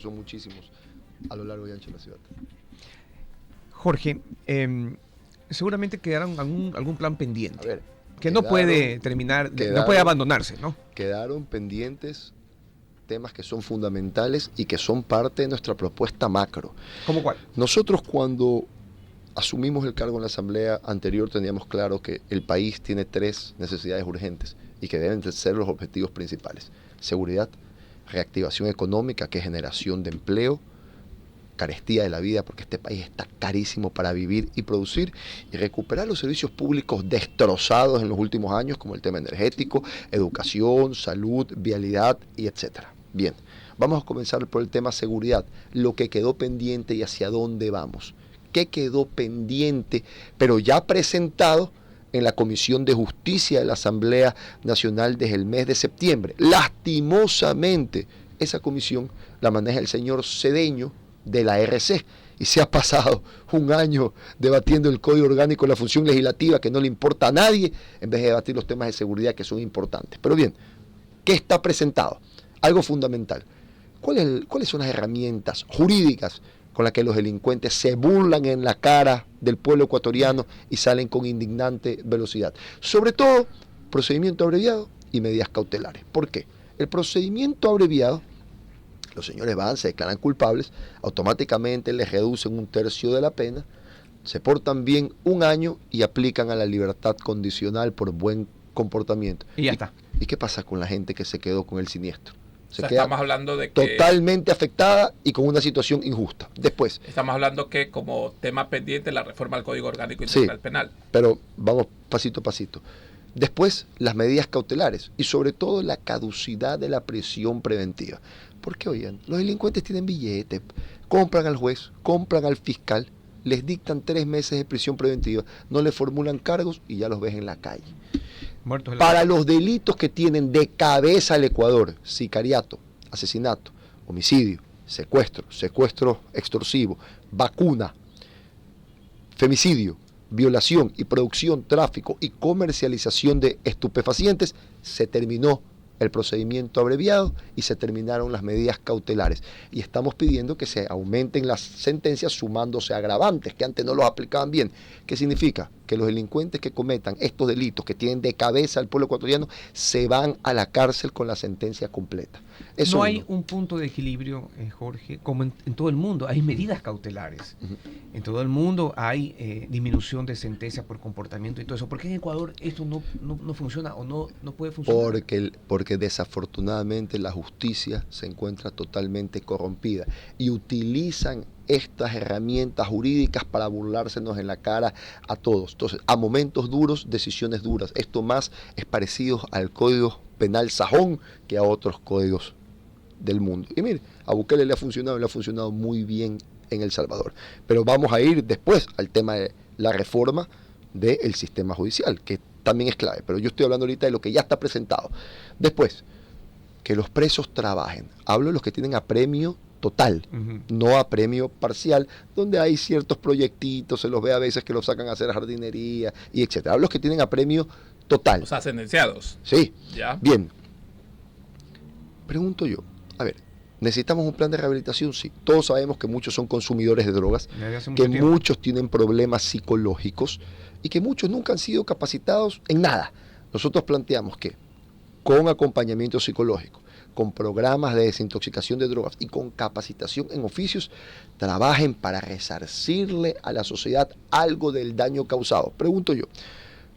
son muchísimos a lo largo y ancho de la ciudad. Jorge, seguramente quedaron algún plan pendiente. A ver, que no puede terminar, no puede abandonarse, ¿no? Quedaron pendientes temas que son fundamentales y que son parte de nuestra propuesta macro. ¿Cómo cuál? Nosotros cuando asumimos el cargo en la asamblea anterior teníamos claro que el país tiene 3 necesidades urgentes y que deben de ser los objetivos principales: seguridad, reactivación económica, que es generación de empleo, carestía de la vida, porque este país está carísimo para vivir y producir, y recuperar los servicios públicos destrozados en los últimos años, como el tema energético, educación, salud, vialidad y etcétera. Bien, vamos a comenzar por el tema seguridad, lo que quedó pendiente y hacia dónde vamos. ¿Qué quedó pendiente, pero ya presentado en la Comisión de Justicia de la Asamblea Nacional desde el mes de septiembre? Lastimosamente, esa comisión la maneja el señor Cedeño de la RC, y se ha pasado un año debatiendo el Código Orgánico de la Función Legislativa, que no le importa a nadie, en vez de debatir los temas de seguridad que son importantes. Pero bien, ¿qué está presentado? Algo fundamental. ¿Cuáles son las herramientas jurídicas con las que los delincuentes se burlan en la cara del pueblo ecuatoriano y salen con indignante velocidad? Sobre todo, procedimiento abreviado y medidas cautelares. ¿Por qué? El procedimiento abreviado, los señores van, se declaran culpables, automáticamente les reducen 1/3 de la pena, se portan bien 1 año y aplican a la libertad condicional por buen comportamiento. Y ya está. ¿Y qué pasa con la gente que se quedó con el siniestro? Se queda estamos hablando de que totalmente afectada y con una situación injusta. Después, estamos hablando que como tema pendiente la reforma al Código Orgánico Integral Penal. Pero vamos pasito a pasito. Después, las medidas cautelares y sobre todo la caducidad de la prisión preventiva. Porque, oigan, los delincuentes tienen billetes, compran al juez, compran al fiscal, les dictan 3 meses de prisión preventiva, no les formulan cargos y ya los ves en la calle. Para los delitos que tienen de cabeza al Ecuador: sicariato, asesinato, homicidio, secuestro extorsivo, vacuna, femicidio, violación y producción, tráfico y comercialización de estupefacientes, se terminó el procedimiento abreviado y se terminaron las medidas cautelares. Y estamos pidiendo que se aumenten las sentencias sumándose agravantes, que antes no los aplicaban bien. ¿Qué significa? Que los delincuentes que cometan estos delitos, que tienen de cabeza al pueblo ecuatoriano, se van a la cárcel con la sentencia completa. Eso no hay un punto de equilibrio, Jorge, como en todo el mundo. Hay medidas cautelares. En todo el mundo hay disminución de sentencia por comportamiento y todo eso. ¿Por qué en Ecuador esto no funciona o no puede funcionar? Porque desafortunadamente la justicia se encuentra totalmente corrompida y utilizan estas herramientas jurídicas para burlársenos en la cara a todos. Entonces, a momentos duros, decisiones duras. Esto más es parecido al Código Penal sajón que a otros códigos del mundo. Y mire, a Bukele le ha funcionado muy bien en El Salvador. Pero vamos a ir después al tema de la reforma del sistema judicial, que también es clave. Pero yo estoy hablando ahorita de lo que ya está presentado. Después, que los presos trabajen. Hablo de los que tienen apremio total, no a premio parcial, donde hay ciertos proyectitos, se los ve a veces que los sacan a hacer jardinería y etcétera. Hablo de los que tienen apremio total. O sea, sentenciados. Sí. ¿Ya? Bien. Pregunto yo, a ver, ¿necesitamos un plan de rehabilitación? Sí. Todos sabemos que muchos son consumidores de drogas, que muchos tienen problemas psicológicos y que muchos nunca han sido capacitados en nada. Nosotros planteamos que con acompañamiento psicológico, con programas de desintoxicación de drogas y con capacitación en oficios, trabajen para resarcirle a la sociedad algo del daño causado. Pregunto yo,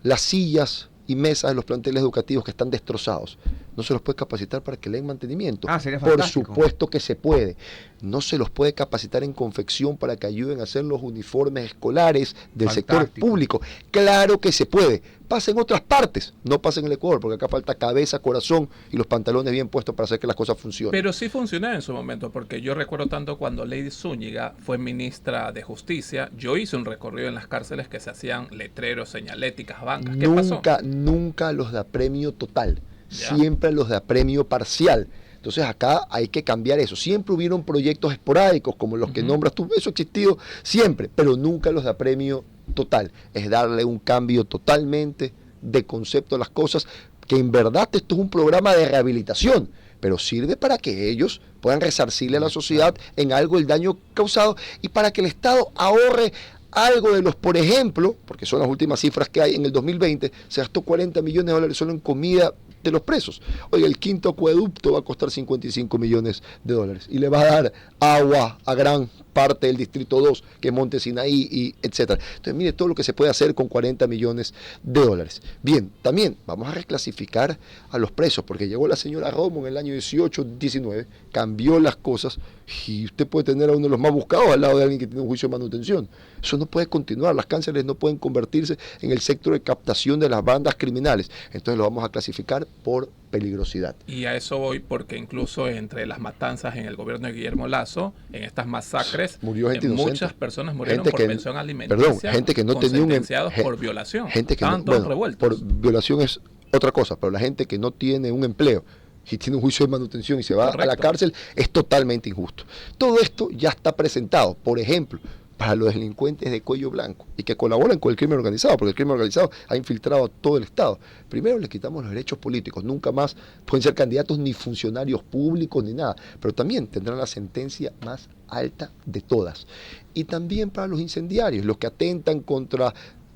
las sillas y mesas de los planteles educativos que están destrozados, ¿no se los puede capacitar para que le den mantenimiento? Sería Por fantástico. supuesto que se puede. ¿No se los puede capacitar en confección para que ayuden a hacer los uniformes escolares del sector público? Claro que se puede. Pasa en otras partes, no pasa en el Ecuador, porque acá falta cabeza, corazón y los pantalones bien puestos para hacer que las cosas funcionen. Pero sí funcionaba en su momento, porque yo recuerdo tanto cuando Lady Zúñiga fue ministra de Justicia, yo hice un recorrido en las cárceles que se hacían letreros, señaléticas, bancas. ¿Qué pasó? Nunca los da premio total, ¿Ya? Siempre los da premio parcial. Entonces acá hay que cambiar eso. Siempre hubieron proyectos esporádicos como los que nombras tú, eso ha existido siempre, pero nunca los da premio total. Es darle un cambio totalmente de concepto a las cosas, que en verdad esto es un programa de rehabilitación, pero sirve para que ellos puedan resarcirle a la sociedad en algo el daño causado y para que el Estado ahorre algo de los, por ejemplo, porque son las últimas cifras que hay, en el 2020 se gastó 40 millones de dólares solo en comida de los presos. Oiga, el quinto acueducto va a costar 55 millones de dólares y le va a dar agua a gran parte del Distrito 2, que es Monte Sinaí, y etcétera. Entonces, mire todo lo que se puede hacer con 40 millones de dólares. Bien, también vamos a reclasificar a los presos, porque llegó la señora Romo en el año 18, 19, cambió las cosas, y usted puede tener a uno de los más buscados al lado de alguien que tiene un juicio de manutención. Eso no puede continuar. Las cárceles no pueden convertirse en el sector de captación de las bandas criminales. Entonces lo vamos a clasificar por peligrosidad. Y a eso voy porque incluso entre las matanzas en el gobierno de Guillermo Lazo, en estas masacres, murió gente muchas personas murieron por pensión alimenticia. Perdón, gente que no tenía sentenciados por violación. Gente que estaban todos revueltos. Por violación es otra cosa, pero la gente que no tiene un empleo y tiene un juicio de manutención y se va a la cárcel es totalmente injusto. Todo esto ya está presentado, por ejemplo, para los delincuentes de cuello blanco y que colaboran con el crimen organizado, porque el crimen organizado ha infiltrado a todo el Estado. Primero les quitamos los derechos políticos, nunca más pueden ser candidatos ni funcionarios públicos ni nada, pero también tendrán la sentencia más alta de todas. Y también para los incendiarios, los que atentan contra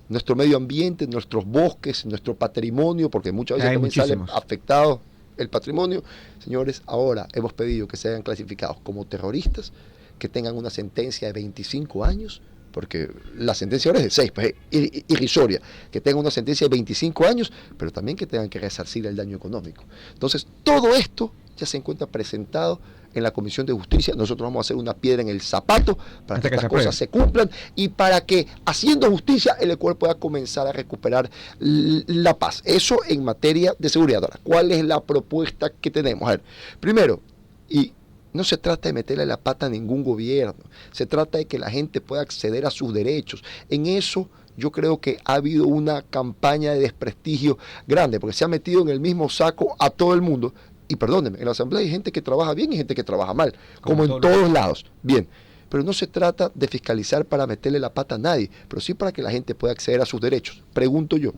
nuestro medio ambiente, nuestros bosques, nuestro patrimonio, porque muchas veces también sale afectado el patrimonio. Señores, ahora hemos pedido que sean clasificados como terroristas, que tengan una sentencia de 25 años, porque la sentencia ahora es de 6, pues es irrisoria, que tengan una sentencia de 25 años, pero también que tengan que resarcir el daño económico. Entonces, todo esto ya se encuentra presentado en la Comisión de Justicia. Nosotros vamos a hacer una piedra en el zapato para que estas cosas se cumplan y para que, haciendo justicia, el Ecuador pueda comenzar a recuperar la paz. Eso en materia de seguridad. Ahora, ¿cuál es la propuesta que tenemos? A ver, primero, y no se trata de meterle la pata a ningún gobierno, se trata de que la gente pueda acceder a sus derechos. En eso yo creo que ha habido una campaña de desprestigio grande, porque se ha metido en el mismo saco a todo el mundo. Y perdónenme, en la Asamblea hay gente que trabaja bien y gente que trabaja mal, como en todos lados. Bien, pero no se trata de fiscalizar para meterle la pata a nadie, pero sí para que la gente pueda acceder a sus derechos. Pregunto yo,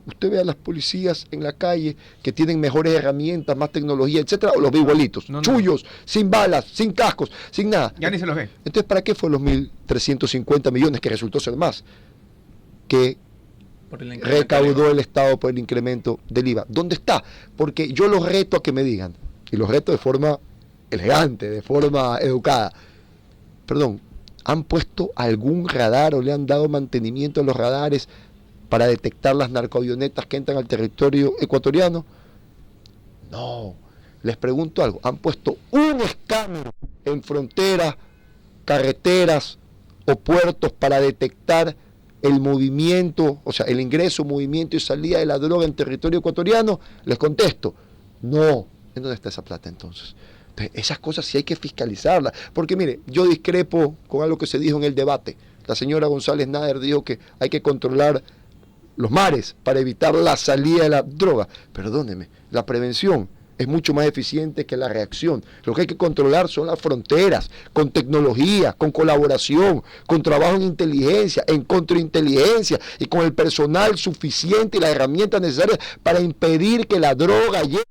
usted ve a las policías en la calle que tienen mejores herramientas, más tecnología, etcétera, o los ve igualitos, chullos, sin balas, sin cascos, sin nada. Ya ni se los ve. Entonces, ¿para qué fue los 1.350 millones que resultó ser más que recaudó el Estado por el incremento del IVA? ¿Dónde está? Porque yo los reto a que me digan, y los reto de forma elegante, de forma educada, perdón, ¿han puesto algún radar o le han dado mantenimiento a los radares para detectar las narcoavionetas que entran al territorio ecuatoriano? No. Les pregunto algo, ¿han puesto un escáner en fronteras, carreteras o puertos para detectar el movimiento, o sea, el ingreso, movimiento y salida de la droga en territorio ecuatoriano? Les contesto, no. ¿En dónde está esa plata entonces? Entonces, esas cosas sí hay que fiscalizarlas, porque mire, yo discrepo con algo que se dijo en el debate. La señora González Nader dijo que hay que controlar los mares para evitar la salida de la droga. Perdóneme, la prevención es mucho más eficiente que la reacción. Lo que hay que controlar son las fronteras, con tecnología, con colaboración, con trabajo en inteligencia, en contrainteligencia y con el personal suficiente y las herramientas necesarias para impedir que la droga llegue.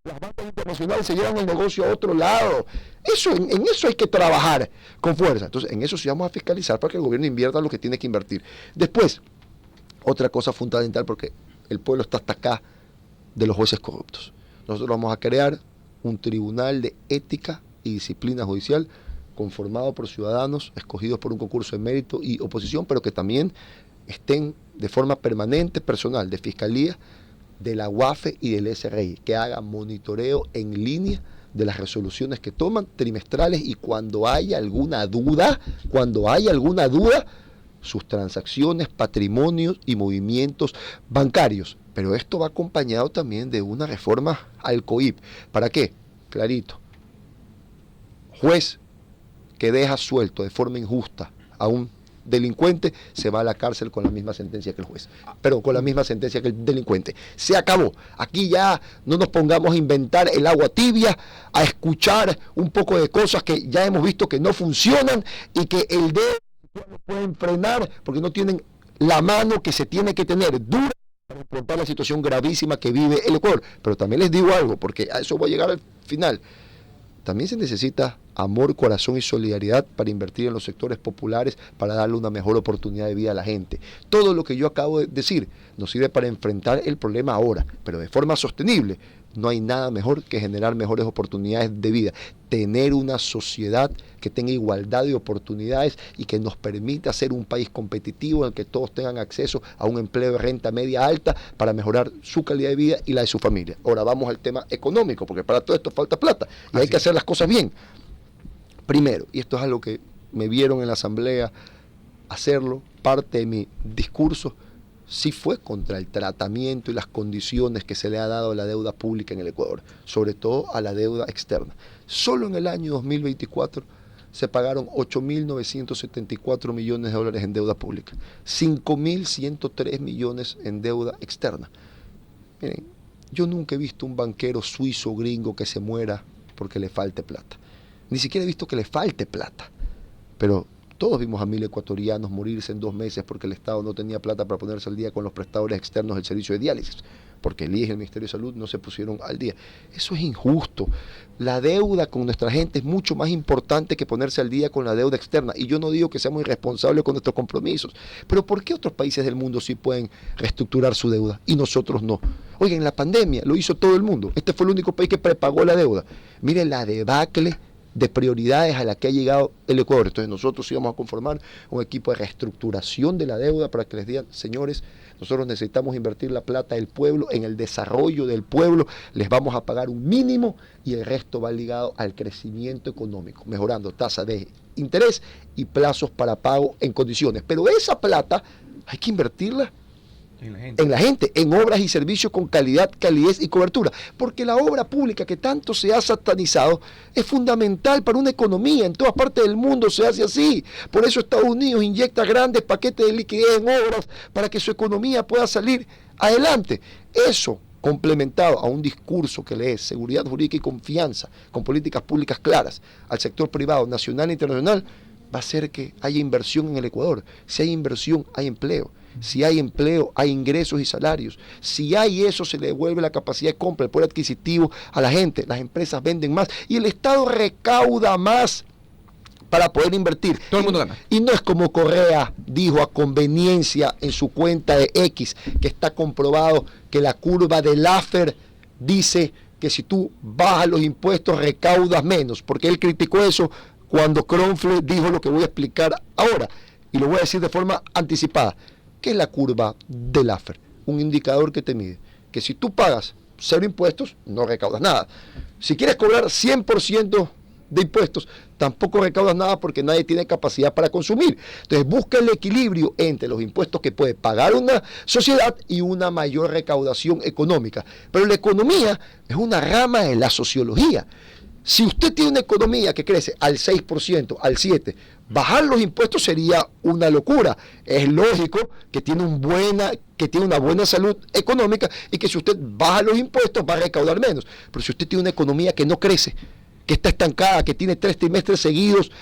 Las bandas internacionales se llevan el negocio a otro lado. En eso hay que trabajar con fuerza. Entonces, en eso sí vamos a fiscalizar para que el gobierno invierta lo que tiene que invertir. Después, otra cosa fundamental, porque el pueblo está hasta acá de los jueces corruptos. Nosotros vamos a crear un tribunal de ética y disciplina judicial conformado por ciudadanos escogidos por un concurso de mérito y oposición, pero que también estén de forma permanente, personal, de Fiscalía, de la UAFE y del SRI, que haga monitoreo en línea de las resoluciones que toman trimestrales y cuando haya alguna duda, sus transacciones, patrimonios y movimientos bancarios. Pero esto va acompañado también de una reforma al COIP. ¿Para qué? Clarito. Juez que deja suelto de forma injusta a un delincuente se va a la cárcel con la misma sentencia que el juez, pero con la misma sentencia que el delincuente. Se acabó. Aquí ya no nos pongamos a inventar el agua tibia, a escuchar un poco de cosas que ya hemos visto que no funcionan y que el dedo no pueden frenar porque no tienen la mano que se tiene que tener dura para enfrentar la situación gravísima que vive el Ecuador. Pero también les digo algo, porque a eso voy a llegar al final. También se necesita amor, corazón y solidaridad para invertir en los sectores populares, para darle una mejor oportunidad de vida a la gente. Todo lo que yo acabo de decir nos sirve para enfrentar el problema ahora, pero de forma sostenible. No hay nada mejor que generar mejores oportunidades de vida, tener una sociedad que tenga igualdad de oportunidades y que nos permita ser un país competitivo en el que todos tengan acceso a un empleo de renta media alta para mejorar su calidad de vida y la de su familia. Ahora vamos al tema económico, porque para todo esto falta plata y hay que hacer las cosas bien. Primero, y esto es algo que me vieron en la asamblea hacerlo, parte de mi discurso, sí fue contra el tratamiento y las condiciones que se le ha dado a la deuda pública en el Ecuador, sobre todo a la deuda externa. Solo en el año 2024 se pagaron 8.974 millones de dólares en deuda pública, 5.103 millones en deuda externa. Miren, yo nunca he visto un banquero suizo o gringo que se muera porque le falte plata. Ni siquiera he visto que le falte plata, pero todos vimos a 1.000 ecuatorianos morirse en 2 meses porque el Estado no tenía plata para ponerse al día con los prestadores externos del servicio de diálisis, porque el IES y el Ministerio de Salud no se pusieron al día. Eso es injusto. La deuda con nuestra gente es mucho más importante que ponerse al día con la deuda externa. Y yo no digo que seamos irresponsables con nuestros compromisos, pero ¿por qué otros países del mundo sí pueden reestructurar su deuda y nosotros no? Oigan, en la pandemia lo hizo todo el mundo. Este fue el único país que prepagó la deuda. Miren la debacle de prioridades a la que ha llegado el Ecuador. Entonces nosotros íbamos a conformar un equipo de reestructuración de la deuda para que les digan, señores, nosotros necesitamos invertir la plata del pueblo en el desarrollo del pueblo, les vamos a pagar un mínimo y el resto va ligado al crecimiento económico, mejorando tasa de interés y plazos para pago en condiciones. Pero esa plata hay que invertirla en la gente, en obras y servicios con calidad, calidez y cobertura, porque la obra pública que tanto se ha satanizado es fundamental para una economía. En todas partes del mundo se hace así. Por eso Estados Unidos inyecta grandes paquetes de liquidez en obras para que su economía pueda salir adelante. Eso, complementado a un discurso que le es seguridad jurídica y confianza, con políticas públicas claras al sector privado, nacional e internacional, va a hacer que haya inversión en el Ecuador. Si hay inversión, hay empleo. Si hay empleo, hay ingresos y salarios. Si hay eso, se le devuelve la capacidad de compra, el poder adquisitivo a la gente. Las empresas venden más y el Estado recauda más para poder invertir. Todo el mundo gana. Y no es como Correa dijo a conveniencia en su cuenta de X, que está comprobado que la curva de Laffer dice que si tú bajas los impuestos recaudas menos, porque él criticó eso cuando Kronfeld dijo lo que voy a explicar ahora, y lo voy a decir de forma anticipada. ¿Qué es la curva de Laffer? Un indicador que te mide que si tú pagas 0 impuestos, no recaudas nada. Si quieres cobrar 100% de impuestos, tampoco recaudas nada porque nadie tiene capacidad para consumir. Entonces busca el equilibrio entre los impuestos que puede pagar una sociedad y una mayor recaudación económica. Pero la economía es una rama de la sociología. Si usted tiene una economía que crece al 6%, al 7%, bajar los impuestos sería una locura. Es lógico que tiene una buena salud económica y que si usted baja los impuestos va a recaudar menos. Pero si usted tiene una economía que no crece, que está estancada, que tiene 3 trimestres seguidos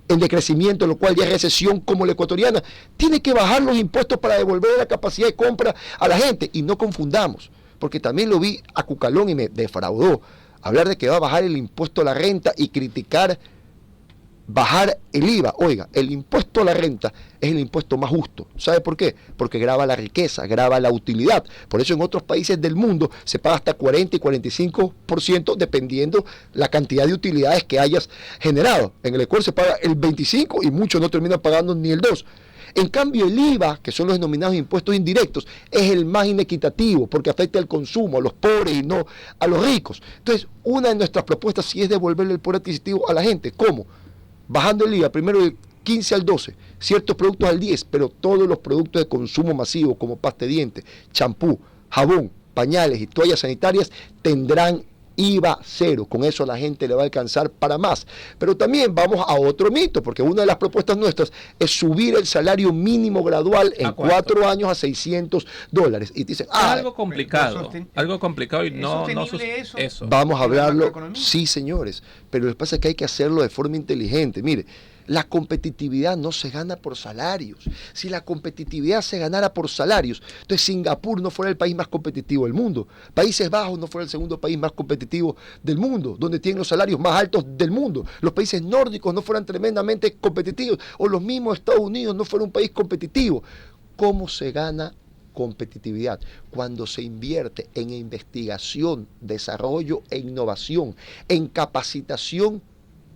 en decrecimiento, lo cual ya es recesión como la ecuatoriana, tiene que bajar los impuestos para devolver la capacidad de compra a la gente. Y no confundamos, porque también lo vi a Cucalón y me defraudó. Hablar de que va a bajar el impuesto a la renta y criticar bajar el IVA. Oiga, el impuesto a la renta es el impuesto más justo. ¿Sabe por qué? Porque grava la riqueza, grava la utilidad. Por eso en otros países del mundo se paga hasta 40 y 45% dependiendo la cantidad de utilidades que hayas generado. En el Ecuador se paga el 25% y muchos no terminan pagando ni el 2%. En cambio, el IVA, que son los denominados impuestos indirectos, es el más inequitativo porque afecta al consumo, a los pobres y no a los ricos. Entonces, una de nuestras propuestas sí es devolverle el poder adquisitivo a la gente. ¿Cómo? Bajando el IVA, primero del 15 al 12, ciertos productos al 10, pero todos los productos de consumo masivo como pasta de dientes, champú, jabón, pañales y toallas sanitarias tendrán IVA 0. Con eso a la gente le va a alcanzar para más. Pero también vamos a otro mito, porque una de las propuestas nuestras es subir el salario mínimo gradual en 4 años a $600. Y dicen, algo complicado y no eso. Vamos a hablarlo, sí señores, pero lo que pasa es que hay que hacerlo de forma inteligente. Mire, La competitividad no se gana por salarios. Si la competitividad se ganara por salarios, entonces Singapur no fuera el país más competitivo del mundo. Países Bajos no fuera el segundo país más competitivo del mundo, donde tienen los salarios más altos del mundo. Los países nórdicos no fueran tremendamente competitivos, o los mismos Estados Unidos no fuera un país competitivo. ¿Cómo se gana competitividad? Cuando se invierte en investigación, desarrollo e innovación, en capacitación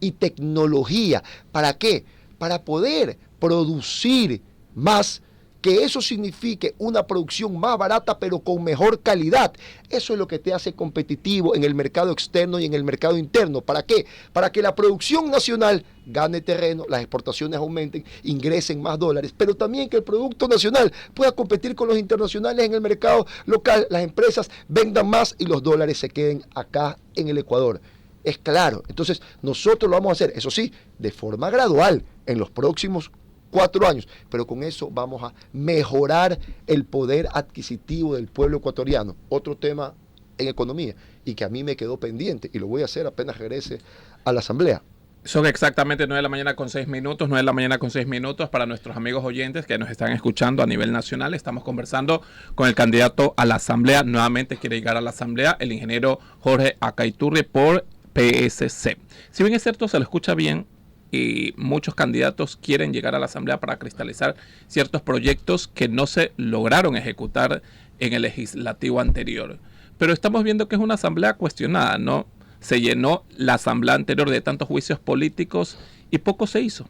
y tecnología. ¿Para qué? Para poder producir más, que eso signifique una producción más barata pero con mejor calidad. Eso es lo que te hace competitivo en el mercado externo y en el mercado interno. ¿Para qué? Para que la producción nacional gane terreno, las exportaciones aumenten, ingresen más dólares, pero también que el producto nacional pueda competir con los internacionales en el mercado local, las empresas vendan más y los dólares se queden acá en el Ecuador. Es claro, entonces nosotros lo vamos a hacer, eso sí, de forma gradual, en los próximos 4 años, pero con eso vamos a mejorar el poder adquisitivo del pueblo ecuatoriano. Otro tema en economía, y que a mí me quedó pendiente, y lo voy a hacer apenas regrese a la Asamblea. Son exactamente 9 de la mañana con 6 minutos, 9 de la mañana con 6 minutos para nuestros amigos oyentes que nos están escuchando a nivel nacional. Estamos conversando con el candidato a la Asamblea, nuevamente quiere llegar a la Asamblea, el ingeniero Jorge Acaiturri por PSC. Si bien es cierto, se lo escucha bien y muchos candidatos quieren llegar a la Asamblea para cristalizar ciertos proyectos que no se lograron ejecutar en el legislativo anterior. Pero estamos viendo que es una Asamblea cuestionada, ¿no? Se llenó la Asamblea anterior de tantos juicios políticos y poco se hizo.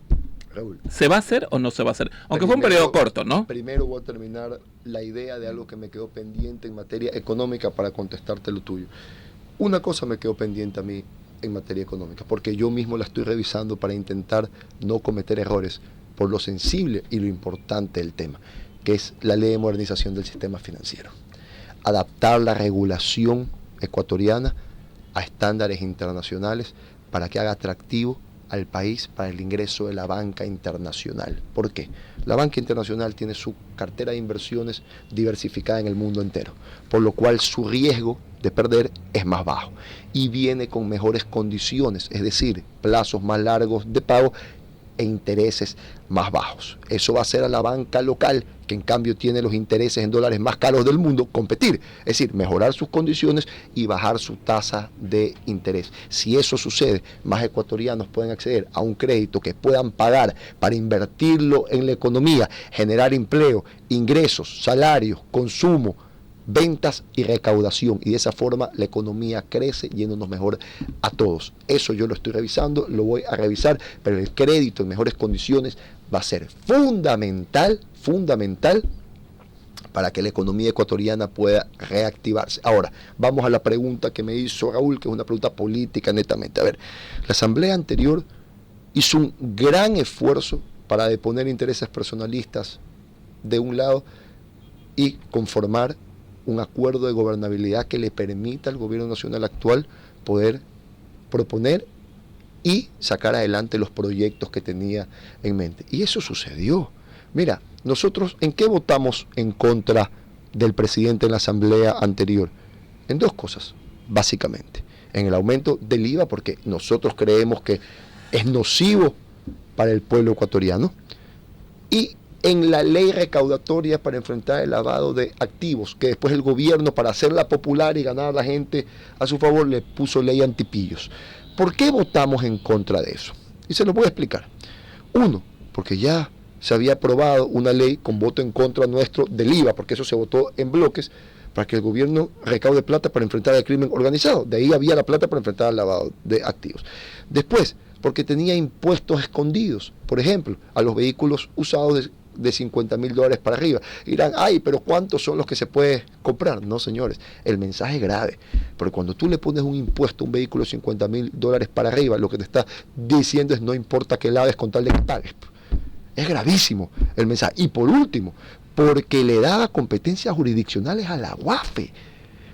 Raúl, ¿Se va a hacer o no se va a hacer? Aunque fue un periodo corto, ¿no? Primero voy a terminar la idea de algo que me quedó pendiente en materia económica para contestarte lo tuyo. Una cosa me quedó pendiente a mí en materia económica, porque yo mismo la estoy revisando para intentar no cometer errores por lo sensible y lo importante del tema, que es la ley de modernización del sistema financiero. Adaptar la regulación ecuatoriana a estándares internacionales para que haga atractivo al país para el ingreso de la banca internacional. ¿Por qué? La banca internacional tiene su cartera de inversiones diversificada en el mundo entero, por lo cual su riesgo de perder es más bajo y viene con mejores condiciones, es decir, plazos más largos de pago e intereses más bajos. Eso va a hacer a la banca local, que en cambio tiene los intereses en dólares más caros del mundo, competir, es decir, mejorar sus condiciones y bajar su tasa de interés. Si eso sucede, más ecuatorianos pueden acceder a un crédito que puedan pagar para invertirlo en la economía, generar empleo, ingresos, salarios, consumo, ventas y recaudación, y de esa forma la economía crece yéndonos mejor a todos. Eso yo lo estoy revisando, lo voy a revisar, pero el crédito en mejores condiciones va a ser fundamental para que la economía ecuatoriana pueda reactivarse. Ahora, vamos a la pregunta que me hizo Raúl, que es una pregunta política netamente. A ver, la Asamblea anterior hizo un gran esfuerzo para deponer intereses personalistas de un lado y conformar un acuerdo de gobernabilidad que le permita al gobierno nacional actual poder proponer y sacar adelante los proyectos que tenía en mente. Y eso sucedió. Mira, nosotros, ¿en qué votamos en contra del presidente en la asamblea anterior? En 2 cosas, básicamente. En el aumento del IVA, porque nosotros creemos que es nocivo para el pueblo ecuatoriano, y en la ley recaudatoria para enfrentar el lavado de activos, que después el gobierno, para hacerla popular y ganar a la gente a su favor, le puso ley antipillos. ¿Por qué votamos en contra de eso? Y se lo voy a explicar. 1, porque ya se había aprobado una ley con voto en contra nuestro del IVA, porque eso se votó en bloques, para que el gobierno recaude plata para enfrentar el crimen organizado. De ahí había la plata para enfrentar el lavado de activos. Después, porque tenía impuestos escondidos, por ejemplo, a los vehículos usados de $50,000 para arriba. Y dirán, ay, pero ¿cuántos son los que se puede comprar? No, señores, el mensaje es grave, porque cuando tú le pones un impuesto a un vehículo de $50,000 para arriba, lo que te está diciendo es no importa que laves con tal de que pagues. Es gravísimo el mensaje. Y por último, porque le daba competencias jurisdiccionales a la UAFE,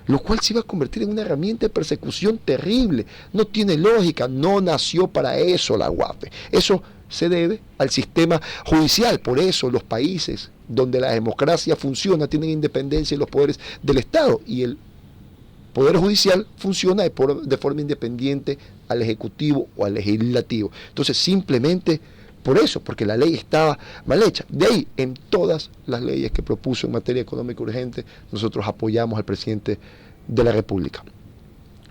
lo cual se iba a convertir en una herramienta de persecución terrible. No tiene lógica, no nació para eso la UAFE. Eso se debe al sistema judicial. Por eso los países donde la democracia funciona tienen independencia en los poderes del Estado, y el Poder Judicial funciona de forma independiente al Ejecutivo o al Legislativo. Entonces, simplemente por eso, porque la ley estaba mal hecha. De ahí, en todas las leyes que propuso en materia económica urgente, nosotros apoyamos al presidente de la República.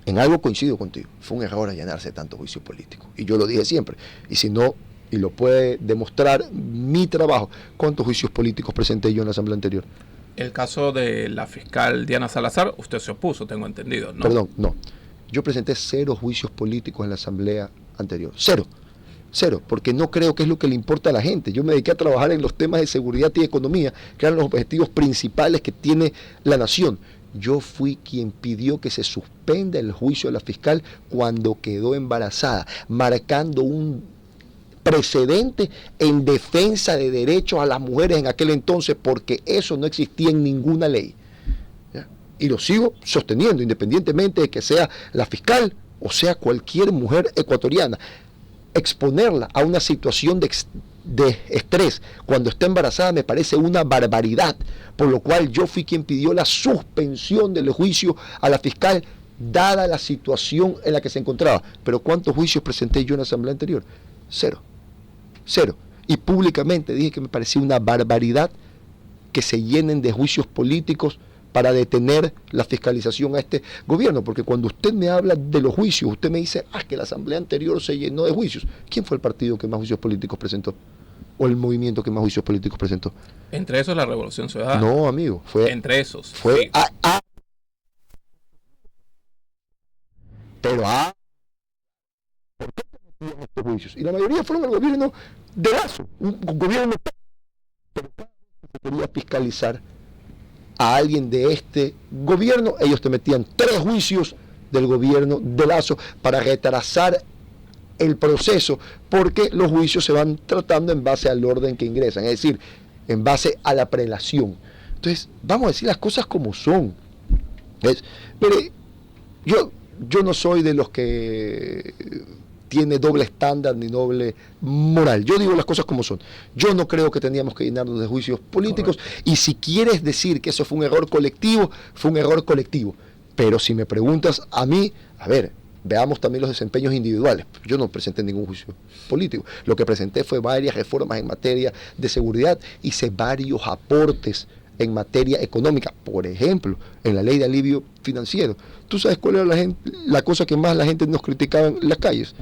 En algo coincido contigo, fue un error allanarse tanto juicio político. Y yo lo dije siempre. Y si no, y lo puede demostrar mi trabajo, ¿cuántos juicios políticos presenté yo en la asamblea anterior? El caso de la fiscal Diana Salazar, usted se opuso, tengo entendido, ¿no? Perdón, no. Yo presenté 0 juicios políticos en la asamblea anterior. 0. 0, porque no creo que es lo que le importa a la gente. Yo me dediqué a trabajar en los temas de seguridad y economía, que eran los objetivos principales que tiene la nación. Yo fui quien pidió que se suspenda el juicio de la fiscal cuando quedó embarazada, marcando un precedente en defensa de derechos a las mujeres en aquel entonces, porque eso no existía en ninguna ley. ¿Ya? Y lo sigo sosteniendo, independientemente de que sea la fiscal o sea cualquier mujer ecuatoriana. Exponerla a una situación de estrés cuando está embarazada me parece una barbaridad, por lo cual yo fui quien pidió la suspensión del juicio a la fiscal, dada la situación en la que se encontraba. Pero ¿cuántos juicios presenté yo en la asamblea anterior? 0. 0. Y públicamente dije que me parecía una barbaridad que se llenen de juicios políticos para detener la fiscalización a este gobierno, porque cuando usted me habla de los juicios, usted me dice, que la asamblea anterior se llenó de juicios. ¿Quién fue el partido que más juicios políticos presentó? ¿O el movimiento que más juicios políticos presentó? Entre esos la Revolución Ciudadana. No, amigo, fue... Entre esos. Fue Sí. Pero ¿por qué se metían estos juicios? Y la mayoría fueron el gobierno de Lazo, un gobierno... Pero cada vez que se quería fiscalizar a alguien de este gobierno, ellos te metían 3 juicios del gobierno de Lazo para retrasar el proceso, porque los juicios se van tratando en base al orden que ingresan, es decir, en base a la prelación. Entonces, vamos a decir las cosas como son. ¿Ves? Pero yo no soy de los que tiene doble estándar ni doble moral. Yo digo las cosas como son. Yo no creo que teníamos que llenarnos de juicios políticos. Correcto. Y si quieres decir que eso fue un error colectivo, fue un error colectivo. Pero si me preguntas a mí, a ver, veamos también los desempeños individuales. Yo no presenté ningún juicio político. Lo que presenté fue varias reformas en materia de seguridad, hice varios aportes en materia económica, por ejemplo, en la ley de alivio financiero. ¿Tú sabes cuál era la cosa que más la gente nos criticaba en las calles?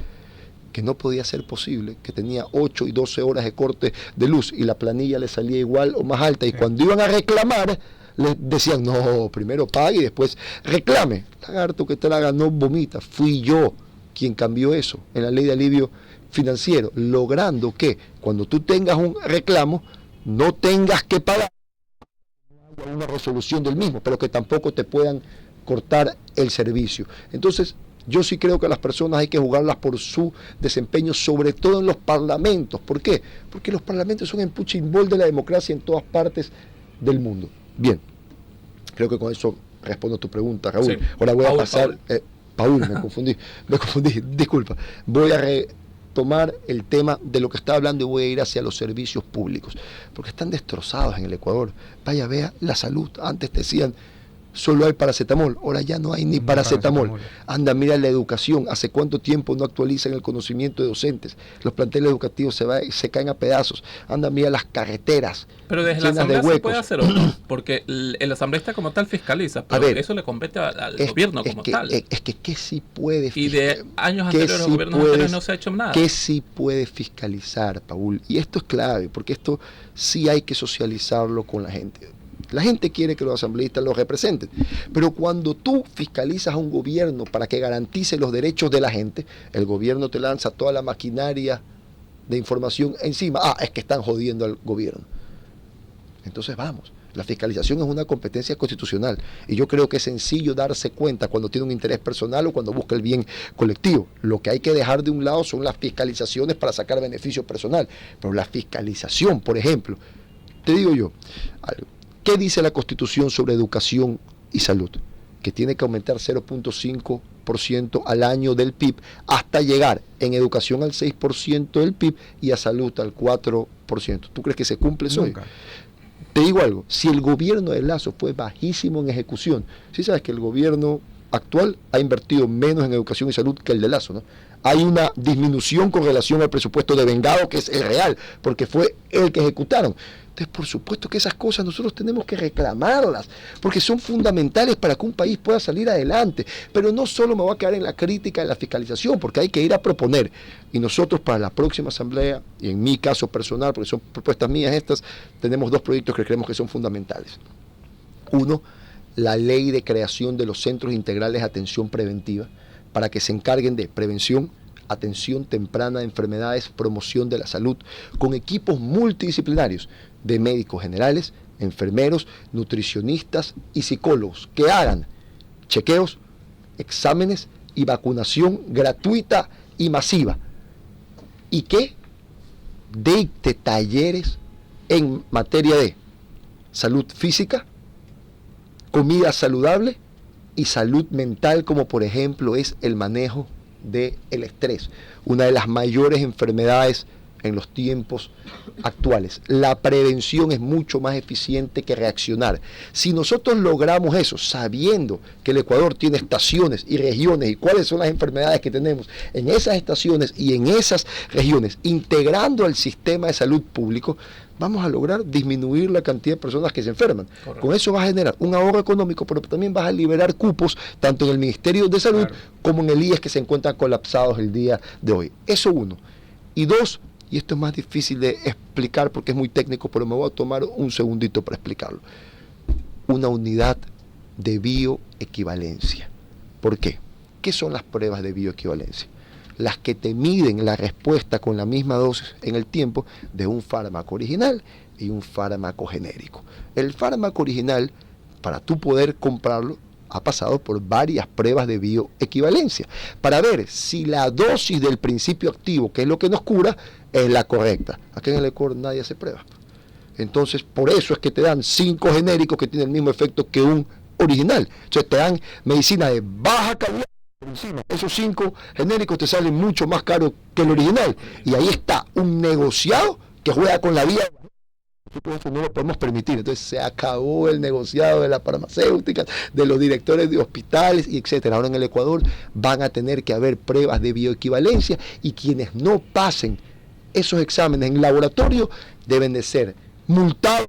Que no podía ser posible, que tenía 8 y 12 horas de corte de luz y la planilla le salía igual o más alta, y cuando iban a reclamar, les decían, no, primero pague y después reclame. Lagarto que traga no vomita. Fui yo quien cambió eso en la ley de alivio financiero, logrando que cuando tú tengas un reclamo, no tengas que pagar una resolución del mismo, pero que tampoco te puedan cortar el servicio. Entonces, yo sí creo que a las personas hay que jugarlas por su desempeño, sobre todo en los parlamentos. ¿Por qué? Porque los parlamentos son el punching ball de la democracia en todas partes del mundo. Bien, creo que con eso respondo a tu pregunta, Raúl. Sí. Ahora voy a pasar... Paul, me confundí, disculpa. Voy a retomar el tema de lo que estaba hablando y voy a ir hacia los servicios públicos, porque están destrozados en el Ecuador. Vaya, vea la salud. Antes decían, solo hay paracetamol, ahora ya no hay ni paracetamol. Anda, mira la educación, ¿hace cuánto tiempo no actualizan el conocimiento de docentes? Los planteles educativos se caen a pedazos. Anda, mira las carreteras. Pero desde la asamblea se puede hacer otro, porque el asambleísta como tal fiscaliza, pero eso le compete al gobierno como tal. Es que sí puede fiscalizar. Y de años anteriores, los gobiernos anteriores no se ha hecho nada. Que sí puede fiscalizar, Paul, y esto es clave, porque esto sí hay que socializarlo con la gente. La gente quiere que los asambleístas los representen, pero cuando tú fiscalizas a un gobierno para que garantice los derechos de la gente, el gobierno te lanza toda la maquinaria de información encima. Es que están jodiendo al gobierno. Entonces vamos, la fiscalización es una competencia constitucional y yo creo que es sencillo darse cuenta cuando tiene un interés personal o cuando busca el bien colectivo. Lo que hay que dejar de un lado son las fiscalizaciones para sacar beneficio personal, pero la fiscalización, por ejemplo, te digo yo algo. ¿Qué dice la Constitución sobre educación y salud? Que tiene que aumentar 0.5% al año del PIB hasta llegar en educación al 6% del PIB y a salud al 4%. ¿Tú crees que se cumple eso? Nunca. Te digo algo, si el gobierno de Lazo fue bajísimo en ejecución, sí sabes que el gobierno actual ha invertido menos en educación y salud que el de Lazo, ¿no? hay una disminución con relación al presupuesto de vengado, que es el real, porque fue el que ejecutaron. Entonces, por supuesto que esas cosas nosotros tenemos que reclamarlas, porque son fundamentales para que un país pueda salir adelante. Pero no solo me voy a quedar en la crítica, en la fiscalización, porque hay que ir a proponer. Y nosotros para la próxima asamblea, y en mi caso personal, porque son propuestas mías estas, tenemos 2 proyectos que creemos que son fundamentales. Uno, la ley de creación de los centros integrales de atención preventiva, para que se encarguen de prevención, atención temprana de enfermedades, promoción de la salud, con equipos multidisciplinarios de médicos generales, enfermeros, nutricionistas y psicólogos que hagan chequeos, exámenes y vacunación gratuita y masiva, y que dicte talleres en materia de salud física, comida saludable y salud mental, como por ejemplo es el manejo del estrés, una de las mayores enfermedades en los tiempos actuales. La prevención es mucho más eficiente que reaccionar. Si nosotros logramos eso, sabiendo que el Ecuador tiene estaciones y regiones y cuáles son las enfermedades que tenemos en esas estaciones y en esas regiones, integrando al sistema de salud público, vamos a lograr disminuir la cantidad de personas que se enferman. Correcto. Con eso vas a generar un ahorro económico, pero también vas a liberar cupos, tanto en el Ministerio de Salud, claro, como en el IES, que se encuentran colapsados el día de hoy. Eso uno. Y 2, y esto es más difícil de explicar porque es muy técnico, pero me voy a tomar un segundito para explicarlo. Una unidad de bioequivalencia. ¿Por qué? ¿Qué son las pruebas de bioequivalencia? Las que te miden la respuesta con la misma dosis en el tiempo de un fármaco original y un fármaco genérico. El fármaco original, para tú poder comprarlo, ha pasado por varias pruebas de bioequivalencia para ver si la dosis del principio activo, que es lo que nos cura, es la correcta. Aquí en el Ecuador nadie hace pruebas. Entonces, por eso es que te dan 5 genéricos que tienen el mismo efecto que un original. Entonces, te dan medicina de baja calidad por encima. Esos 5 genéricos te salen mucho más caros que el original. Y ahí está un negociado que juega con la vida. Nosotros no lo podemos permitir. Entonces se acabó el negociado de las farmacéuticas, de los directores de hospitales y etcétera. Ahora en el Ecuador van a tener que haber pruebas de bioequivalencia, y quienes no pasen esos exámenes en laboratorio deben de ser multados.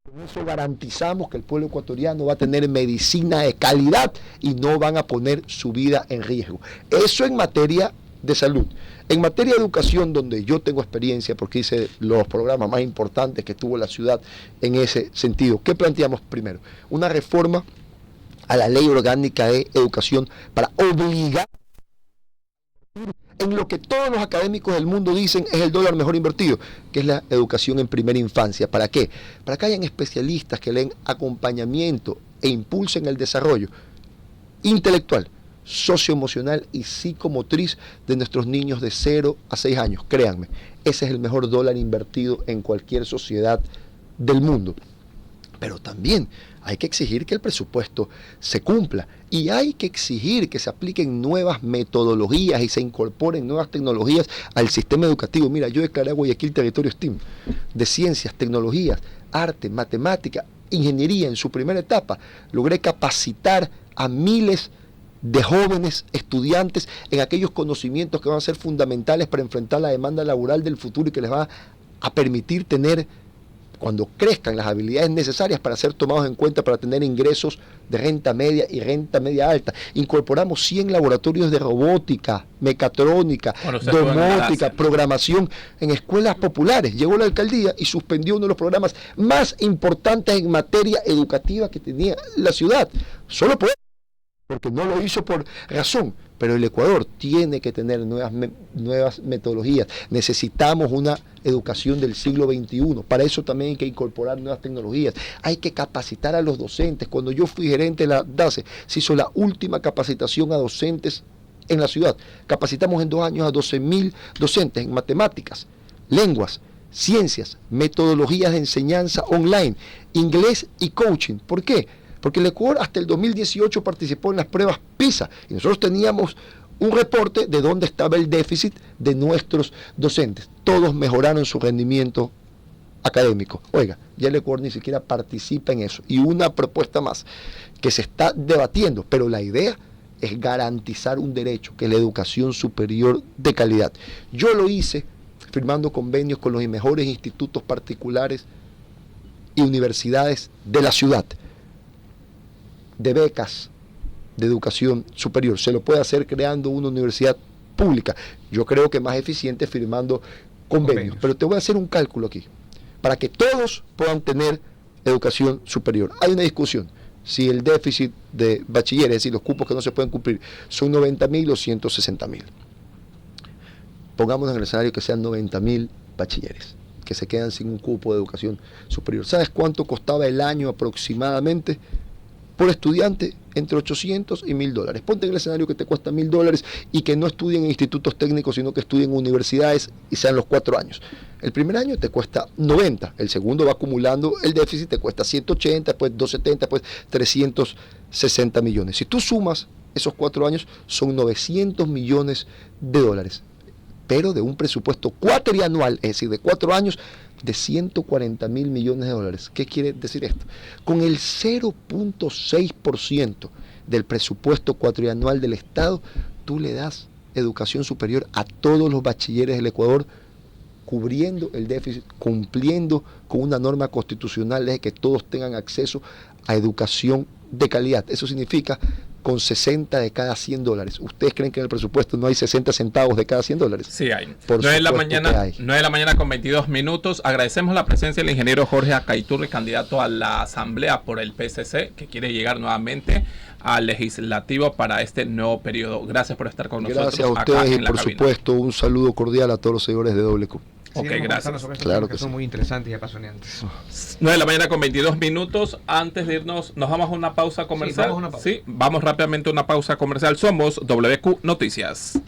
Con eso garantizamos que el pueblo ecuatoriano va a tener medicina de calidad y no van a poner su vida en riesgo. Eso en materia de salud. En materia de educación, donde yo tengo experiencia porque hice los programas más importantes que tuvo la ciudad en ese sentido, ¿qué planteamos primero? Una reforma a la ley orgánica de educación para obligar en lo que todos los académicos del mundo dicen es el dólar mejor invertido, que es la educación en primera infancia. ¿Para qué? Para que hayan especialistas que le den acompañamiento e impulsen el desarrollo intelectual, socioemocional y psicomotriz de nuestros niños de 0 a 6 años. Créanme, ese es el mejor dólar invertido en cualquier sociedad del mundo. Pero también hay que exigir que el presupuesto se cumpla, y hay que exigir que se apliquen nuevas metodologías y se incorporen nuevas tecnologías al sistema educativo. Mira, yo declaré a Guayaquil territorio STEAM, de ciencias, tecnologías, arte, matemática, ingeniería. En su primera etapa logré capacitar a miles de jóvenes estudiantes en aquellos conocimientos que van a ser fundamentales para enfrentar la demanda laboral del futuro y que les va a permitir tener, cuando crezcan, las habilidades necesarias para ser tomados en cuenta para tener ingresos de renta media y renta media alta. Incorporamos 100 laboratorios de robótica, mecatrónica, domótica, programación en escuelas populares. Llegó la alcaldía y suspendió uno de los programas más importantes en materia educativa que tenía la ciudad. Solo porque no lo hizo por razón. Pero el Ecuador tiene que tener nuevas metodologías. Necesitamos una educación del siglo XXI. Para eso también hay que incorporar nuevas tecnologías. Hay que capacitar a los docentes. Cuando yo fui gerente de la DACE, se hizo la última capacitación a docentes en la ciudad. Capacitamos en 2 años a 12.000 docentes en matemáticas, lenguas, ciencias, metodologías de enseñanza online, inglés y coaching. ¿Por qué? Porque el Ecuador hasta el 2018 participó en las pruebas PISA y nosotros teníamos un reporte de dónde estaba el déficit de nuestros docentes. Todos mejoraron su rendimiento académico. Oiga, ya el Ecuador ni siquiera participa en eso. Y una propuesta más que se está debatiendo, pero la idea es garantizar un derecho, que es la educación superior de calidad. Yo lo hice firmando convenios con los mejores institutos particulares y universidades de la ciudad, de becas de educación superior. Se lo puede hacer creando una universidad pública. Yo creo que más eficiente firmando convenios. Pero te voy a hacer un cálculo aquí, para que todos puedan tener educación superior. Hay una discusión, si el déficit de bachilleres, es decir, los cupos que no se pueden cumplir, son 90.000 o 160.000. Pongamos en el escenario que sean 90.000 bachilleres, que se quedan sin un cupo de educación superior. ¿Sabes cuánto costaba el año aproximadamente por estudiante? Entre 800 y $1.000. Ponte en el escenario que te cuesta $1.000 y que no estudien en institutos técnicos, sino que estudien en universidades y sean los 4 años. El primer año te cuesta 90, el segundo va acumulando el déficit, te cuesta 180, después 270, después 360 millones. Si tú sumas esos 4 años, son $900 millones, pero de un presupuesto cuatrianual, es decir, de 4 años, de $140.000 millones. ¿Qué quiere decir esto? Con el 0.6% del presupuesto cuatrianual del Estado, tú le das educación superior a todos los bachilleres del Ecuador, cubriendo el déficit, cumpliendo con una norma constitucional de que todos tengan acceso a educación de calidad. Eso significa con 60 de cada $100. ¿Ustedes creen que en el presupuesto no hay 60 centavos de cada $100? Sí hay. Por 9 de la supuesto mañana, que hay. 9 de la mañana con 22 minutos. Agradecemos la presencia del ingeniero Jorge Acaiturri, candidato a la Asamblea por el PSC, que quiere llegar nuevamente al legislativo para este nuevo periodo. Gracias por estar con nosotros. Gracias a ustedes y por supuesto un saludo cordial a todos los seguidores de WQ. Ok, gracias. Claro que son muy interesantes y apasionantes. 9 de la mañana con 22 minutos. Antes de irnos, ¿nos vamos a una pausa comercial? Sí, vamos a una pausa. Sí, vamos rápidamente a una pausa comercial. Somos WQ Noticias.